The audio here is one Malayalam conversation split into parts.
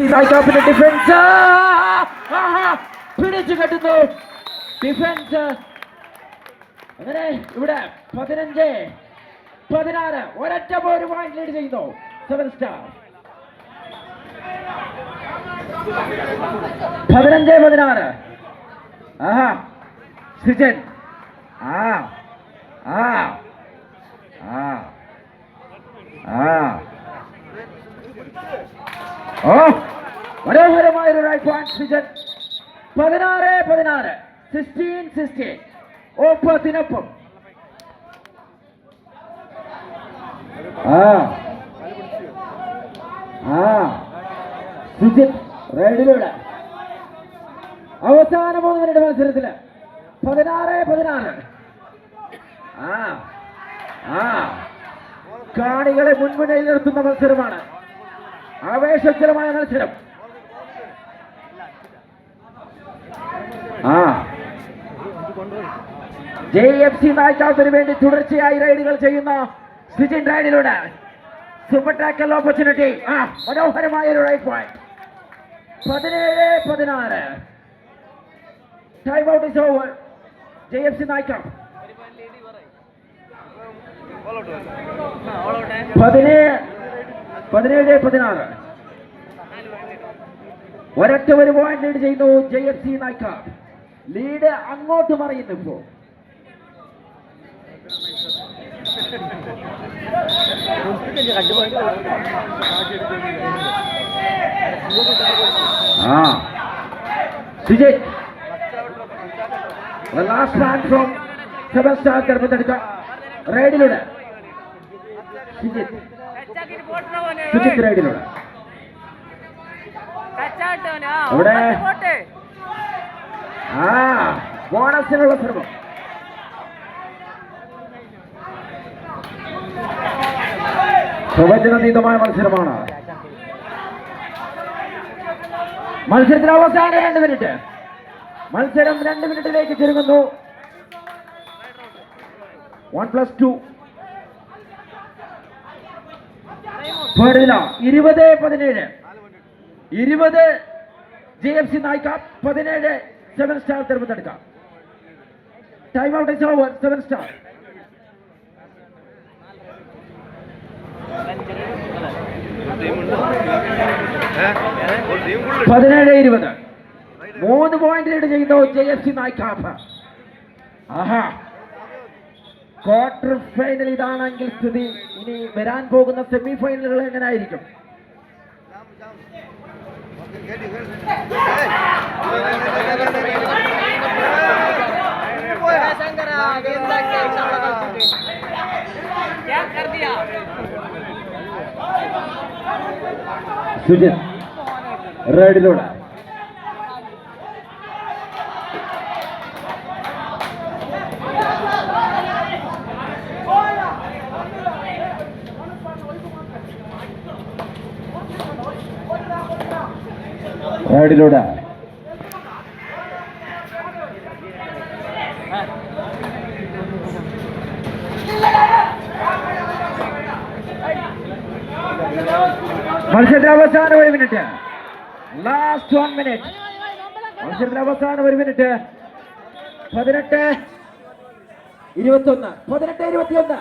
ഡിഫൻസ് പിടിച്ചു കെട്ടുന്നു. ഡിഫൻസ് അങ്ങനെ ഇവിടെ 15-16 ഒരൊറ്റ ഒരു പോയിന്റ് ലീഡ് ചെയ്യുന്നു 7 സ്റ്റാർ. 15-16. ആഹാ സിജൻ മനോഹരമായൊരു റൈറ്റ് പോയിന്റ് സിജൻ. 16-16 16-16 ഒപ്പത്തിനൊപ്പം. സുജിത് റൈഡിലൂടെ അവസാന 3 മിനിറ്റ് മത്സരത്തില് 16-16. കാണികളെ മുൻമുന്നയിൽ നിർത്തുന്ന മത്സരമാണ്. ആവേശകരമായ മത്സരം. JFC നായ്ക്കാവിന് വേണ്ടി തുടർച്ചയായി റൈഡുകൾ ചെയ്യുന്ന സിജിൻ റൈഡിലൂടെ സൂപ്പർ ടാക്കൽ ഓപ്പർച്യൂണിറ്റി. മനോഹരമായ ഒരു right point. 17-16. Time out is over. JFC Naikkav 17-16 ഒരൊറ്റ ഒരു പോയിന്റ് ലീഡ് ചെയ്യുന്നു JFC നായ്ക്കാവ്. ലീഡ് അങ്ങോട്ട് മറിയുന്നു ഇപ്പോ. Sujith last man from 7 star തെരഞ്ഞെടുക്ക റൈഡിലൂടെ സുജിത് റൈഡിലൂടെ അവിടെ ബോണസിനുള്ള ശ്രമം. പ്രവചനാതീതമായ മത്സരമാണ്. മത്സരത്തിൽ അവസാന 2 മിനിറ്റ്. മത്സരം 2 മിനിറ്റിലേക്ക് ചുരുങ്ങുന്നു. 1+2 20-17 20 JFC നായ്ക്കാവ് 17 7 സ്റ്റാർ തെരഞ്ഞെടുക്കാം. Time out is over. 7 star 17-20 3 point lead ചെയ്യുന്നു JFC നായ്ക്കാവ്. ക്വാർട്ടർ ഫൈനൽ ഇതാണെങ്കിൽ സ്ഥിതി ഇനി വരാൻ പോകുന്ന സെമി ഫൈനലുകൾ എങ്ങനെയായിരിക്കും? സുജിത് റൈഡിലൂടെ റൈഡിലൂടെ മത്സരത്തിൽ അവസാന 1 മിനിറ്റ്. Last 1 minute. മത്സരത്തിൽ അവസാന 1 മിനിറ്റ്. 18-21 18-21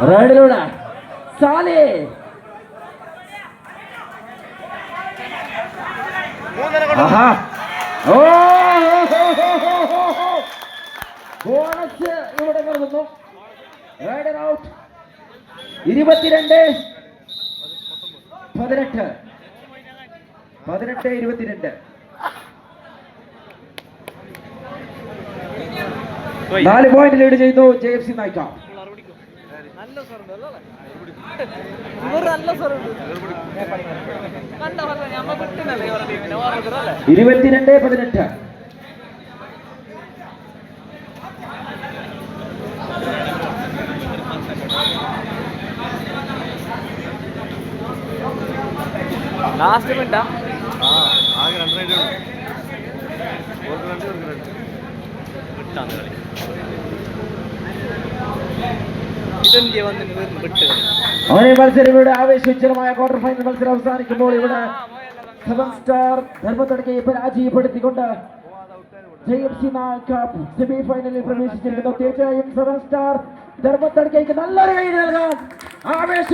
റൈഡിലൂടെ സാലേ ബോണസ് ഇവിടെ നൽകുന്നു. Rider out. 22-18 18-22 4 പോയിന്റ് ലീഡ് ചെയ്യുന്നു JFC നായ്ക്കാവ്. 22-18 ലാസ്റ്റ് മിനിറ്റാ. ആകെ 2 റൈഡേ ഉള്ളൂ. കളി ഇതെന്തിയ വന്നിട്ട് വിട്ട് അവനെ മത്സരം ഇവിടെ ആവേശോജ്വലമായ ക്വാർട്ടർ ഫൈനൽ മത്സരം അവസാനിക്കുമ്പോൾ ഇവിടെ 7 സ്റ്റാർ ധർമ്മത്തടക്കയെ പരാജയപ്പെടുത്തിക്കൊണ്ട് JFC കപ്പ് സെമി ഫൈനലിൽ പ്രവേശിച്ചിരിക്കുന്നു. തീർച്ചയായും 7 സ്റ്റാർ ധർമ്മത്തടക്കയ്ക്ക് നല്ലൊരു കൈ നൽകാം. ആവേശ